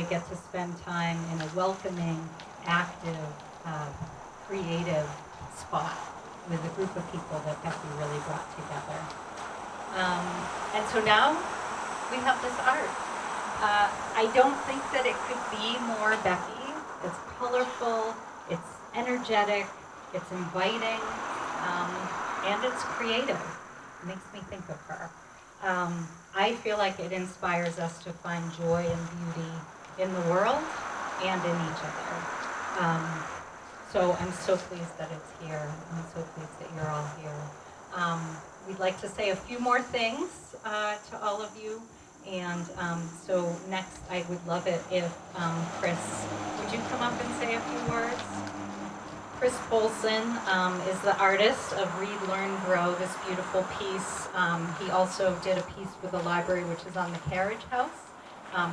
get to spend time in a welcoming, active, creative spot with a group of people that Becky really brought together. And so now we have this art. I don't think that it could be more Becky. It's colorful, it's energetic, it's inviting, and it's creative. It makes me think of her. I feel like it inspires us to find joy and beauty in the world and in each other. So I'm so pleased that it's here. I'm so pleased that you're all here. We'd like to say a few more things to all of you. And so next, I would love it if Chris, would you come up and say a few words? Chris Bolson is the artist of Read, Learn, Grow, this beautiful piece. He also did a piece for the library, which is on the Carriage House,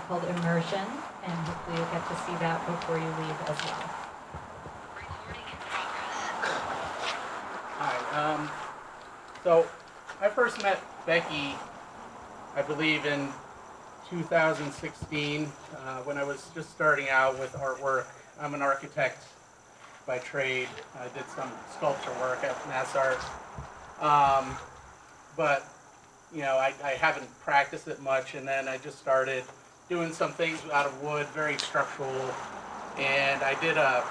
called Immersion, and hopefully you'll get to see that before you leave as well. Hi. So I first met Becky, I believe, in 2016 when I was just starting out with artwork. I'm an architect by trade. I did some sculpture work at MassArt, but you know, I haven't practiced it much, and then I just started doing some things out of wood, very structural, and I did a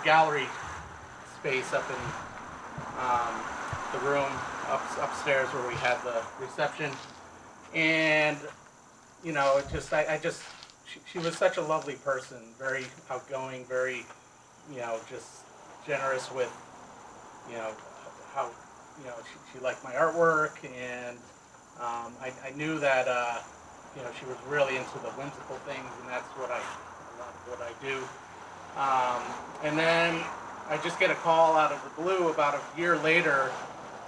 gallery space up in the room upstairs where we had the reception, and you know, it just she was such a lovely person, very outgoing, very, you know, just generous with, you know, how, you know, she liked my artwork, and I knew that, you know, she was really into the whimsical things, and that's what I do. And then I just get a call out of the blue about a year later,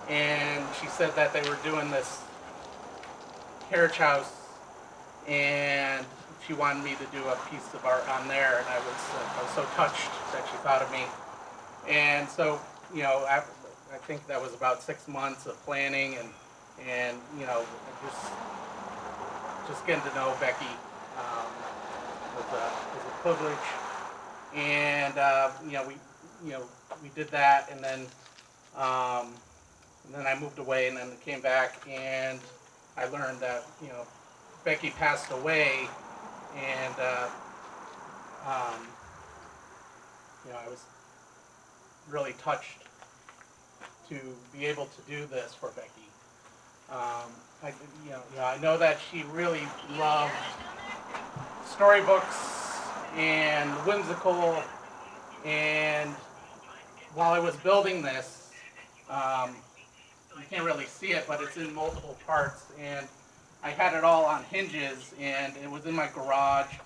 and she said that they were doing this carriage house, and she wanted me to do a piece of art on there, and I was so touched that she thought of me. And so, you know, I think that was about 6 months of planning, and you know, just getting to know Becky was a privilege. And you know, we did that, and then I moved away, and then came back, and I learned that, you know, Becky passed away, and you know, I was really touched to be able to do this for Becky. I know that she really loved storybooks and whimsical, and while I was building this, you can't really see it, but it's in multiple parts, and I had it all on hinges, and it was in my garage,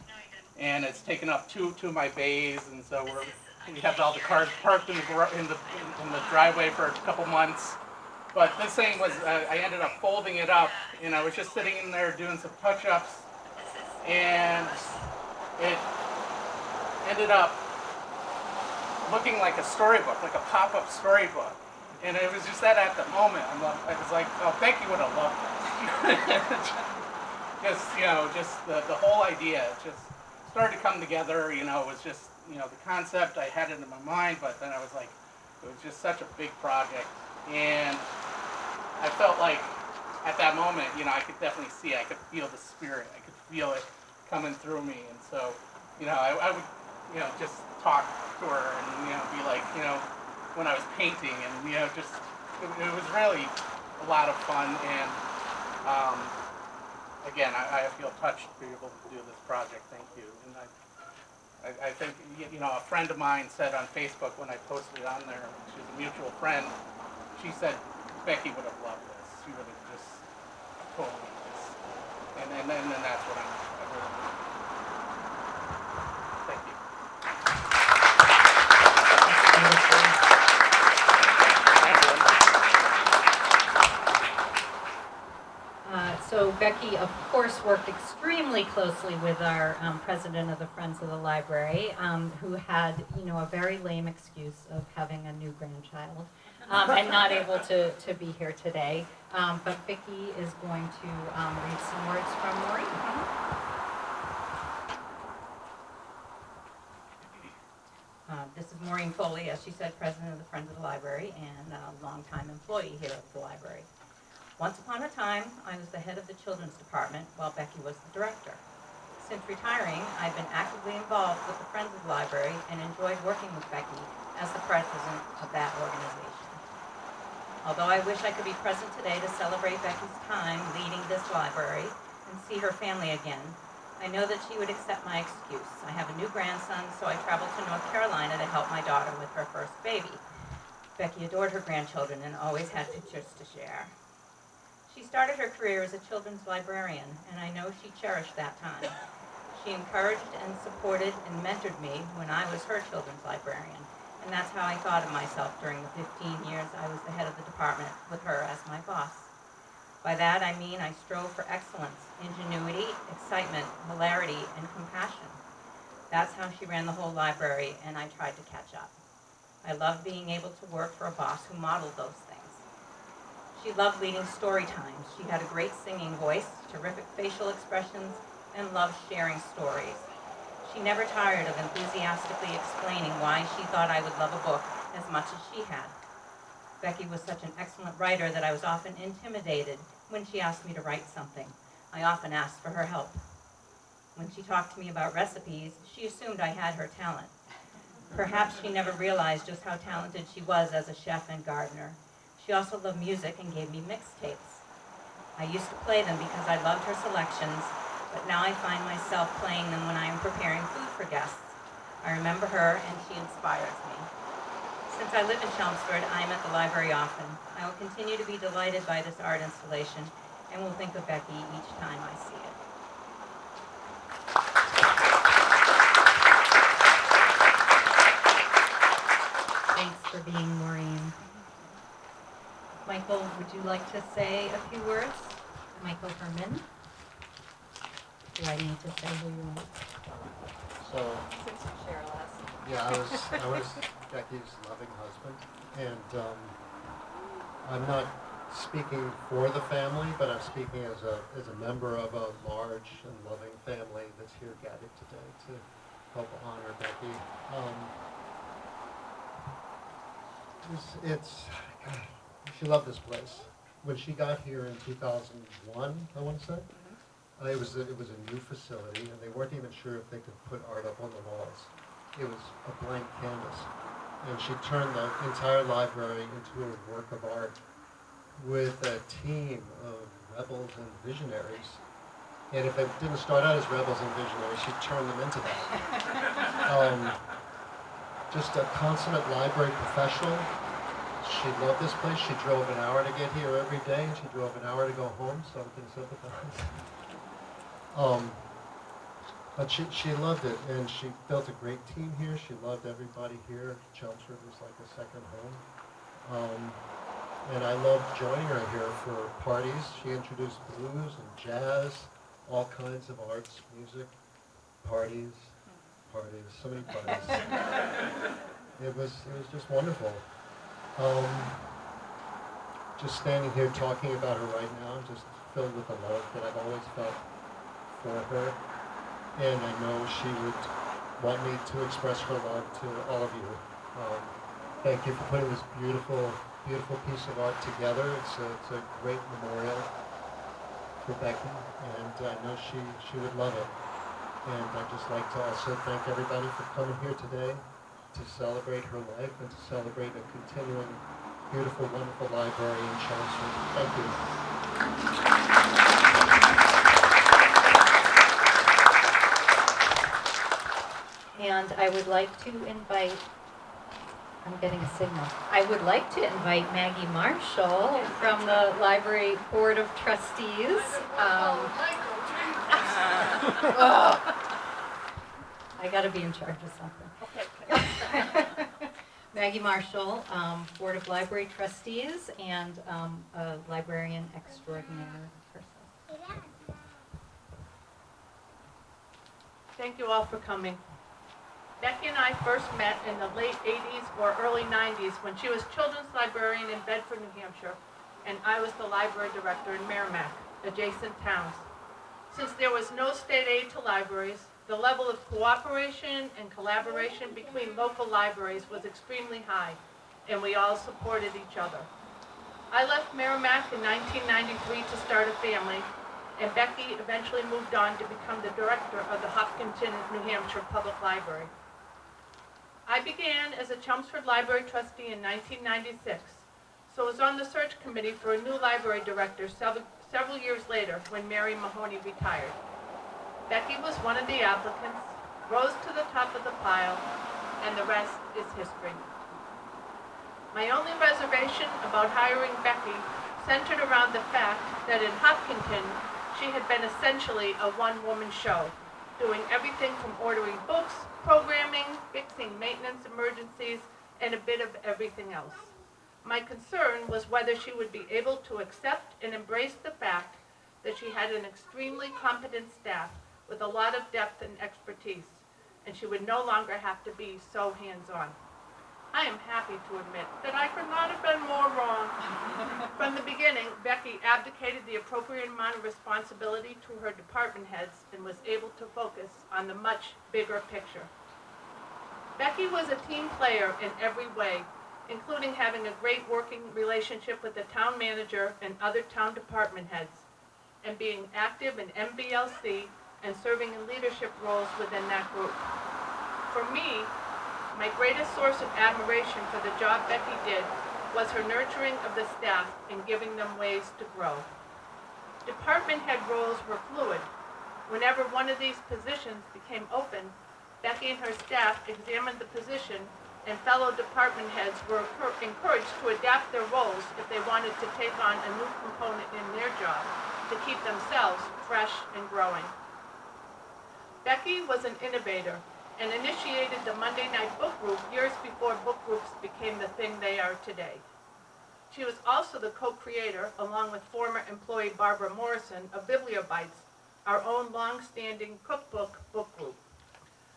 and it's taken up two of my bays, and so we have all the cars parked in the driveway for a couple months. But this thing was, I ended up folding it up, and I was just sitting in there doing some touch-ups, and it ended up looking like a storybook, like a pop-up storybook. And it was just that at the moment, I was like, oh, Becky would have loved this. Just, you know, just the whole idea just started to come together. You know, it was just, you know, the concept, I had it in my mind, but then I was like, it was just such a big project. And I felt like at that moment, you know, I could definitely see, I could feel the spirit, I could feel it coming through me. And so, you know, I would, you know, just talk to her and, you know, be like, you know, when I was painting, and, you know, just, it was really a lot of fun. And again, I feel touched to be able to do this project. Thank you. And I think, you know, a friend of mine said on Facebook when I posted it on there, she's a mutual friend, she said Becky would have loved this. She would have just totally just, and then that's what I really do. Thank you. So Becky, of course, worked extremely closely with our president of the Friends of the Library, who had, you know, a very lame excuse of having a new grandchild and not able to be here today. But Vicki is going to read some words from Maureen. This is Maureen Foley, as she said, president of the Friends of the Library and a longtime employee here at the library. Once upon a time, I was the head of the children's department while Becky was the director. Since retiring, I've been actively involved with the Friends of the Library and enjoyed working with Becky as the president of that organization. Although I wish I could be present today to celebrate Becky's time leading this library and see her family again, I know that she would accept my excuse. I have a new grandson, so I traveled to North Carolina to help my daughter with her first baby. Becky adored her grandchildren and always had pictures to share. She started her career as a children's librarian, and I know she cherished that time. She encouraged and supported and mentored me when I was her children's librarian, and that's how I thought of myself during the 15 years I was the head of the department with her as my boss. By that I mean I strove for excellence, ingenuity, excitement, hilarity, and compassion. That's how she ran the whole library, and I tried to catch up. I loved being able to work for a boss who modeled those things. She loved leading story times. She had a great singing voice, terrific facial expressions, and loved sharing stories. She never tired of enthusiastically explaining why she thought I would love a book as much as she had. Becky was such an excellent writer that I was often intimidated when she asked me to write something. I often asked for her help. When she talked to me about recipes, she assumed I had her talent. Perhaps she never realized just how talented she was as a chef and gardener. She also loved music and gave me mixtapes. I used to play them because I loved her selections, but now I find myself playing them when I am preparing food for guests. I remember her and she inspires me. Since I live in Chelmsford, I am at the library often. I will continue to be delighted by this art installation and will think of Becky each time I see it. Thanks for being Maureen. Michael, would you like to say a few words? Michael Herman. Do I need to say who you are? So, Since you share last. yeah, I was Becky's loving husband, and I'm not speaking for the family, but I'm speaking as a member of a large and loving family that's here gathered today to help honor Becky. God, she loved this place. When she got here in 2001, I want to say. It was a new facility, and they weren't even sure if they could put art up on the walls. It was a blank canvas, and she turned the entire library into a work of art with a team of rebels and visionaries. And if they didn't start out as rebels and visionaries, she turned them into that. Just a consummate library professional. She loved this place. She drove an hour to get here every day, and she drove an hour to go home, so I can sympathize. But she loved it, and she built a great team here. She loved everybody here. Chelmsford was like a second home. And I loved joining her here for parties. She introduced blues and jazz, all kinds of arts, music, parties, so many parties. It was just wonderful. Just standing here talking about her right now, I'm just filled with the love that I've always felt for her, and I know she would want me to express her love to all of you. Thank you for putting this beautiful piece of art together. It's a great memorial for Becky, and I know she would love it. And I'd just like to also thank everybody for coming here today to celebrate her life and to celebrate a continuing beautiful, wonderful library in Chelmsford. Thank you. And I would like to invite, I'm getting a signal. I would like to invite Maggie Marshall from the Library Board of Trustees. I got to be in charge of something. Okay. Maggie Marshall, Board of Library Trustees, and a librarian extraordinaire herself. Thank you all for coming. Becky and I first met in the late 80s or early 90s when she was children's librarian in Bedford, New Hampshire, and I was the library director in Merrimack, adjacent towns. Since there was no state aid to libraries, The level of cooperation and collaboration between local libraries was extremely high, and we all supported each other. I left Merrimack in 1993 to start a family, and Becky eventually moved on to become the director of the Hopkinton, New Hampshire Public Library. I began as a Chelmsford Library trustee in 1996, so was on the search committee for a new library director several years later when Mary Mahoney retired. Becky was one of the applicants, rose to the top of the pile, and the rest is history. My only reservation about hiring Becky centered around the fact that in Hopkinton, she had been essentially a one-woman show, doing everything from ordering books, programming, fixing maintenance emergencies, and a bit of everything else. My concern was whether she would be able to accept and embrace the fact that she had an extremely competent staff with a lot of depth and expertise, and she would no longer have to be so hands-on. I am happy to admit that I could not have been more wrong. From the beginning, Becky abdicated the appropriate amount of responsibility to her department heads and was able to focus on the much bigger picture. Becky was a team player in every way, including having a great working relationship with the town manager and other town department heads, and being active in MBLC and serving in leadership roles within that group. For me, my greatest source of admiration for the job Becky did was her nurturing of the staff and giving them ways to grow. Department head roles were fluid. Whenever one of these positions became open, Becky and her staff examined the position, and fellow department heads were encouraged to adapt their roles if they wanted to take on a new component in their job to keep themselves fresh and growing. Becky was an innovator and initiated the Monday Night Book Group years before book groups became the thing they are today. She was also the co-creator, along with former employee Barbara Morrison, of Bibliobites, our own long-standing cookbook book group.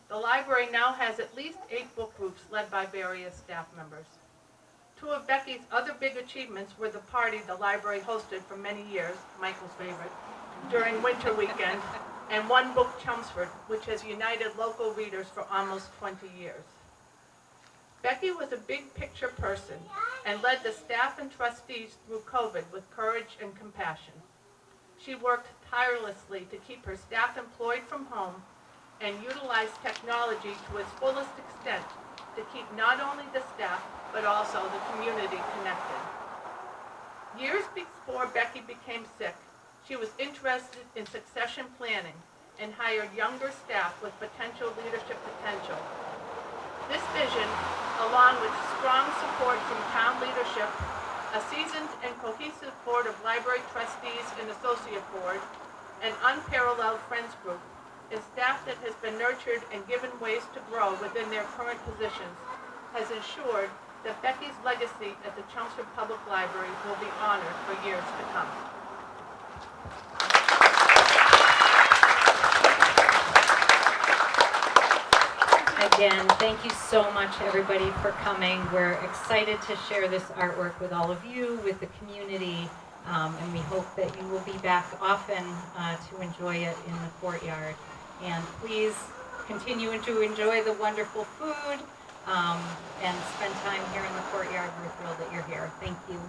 The library now has at least 8 book groups led by various staff members. 2 of Becky's other big achievements were the party the library hosted for many years, Michael's favorite, during winter weekend, and One Book Chelmsford, which has united local readers for almost 20 years. Becky was a big picture person and led the staff and trustees through COVID with courage and compassion. She worked tirelessly to keep her staff employed from home and utilized technology to its fullest extent to keep not only the staff, but also the community connected. Years before Becky became sick, she was interested in succession planning and hired younger staff with potential leadership potential. This vision, along with strong support from town leadership, a seasoned and cohesive board of library trustees and associate board, an unparalleled friends group, and staff that has been nurtured and given ways to grow within their current positions, has ensured that Becky's legacy at the Chelmsford Public Library will be honored for years to come. Again, thank you so much, everybody, for coming. We're excited to share this artwork with all of you, with the community, and we hope that you will be back often to enjoy it in the courtyard. And please continue to enjoy the wonderful food and spend time here in the courtyard. We're thrilled that you're here. Thank you.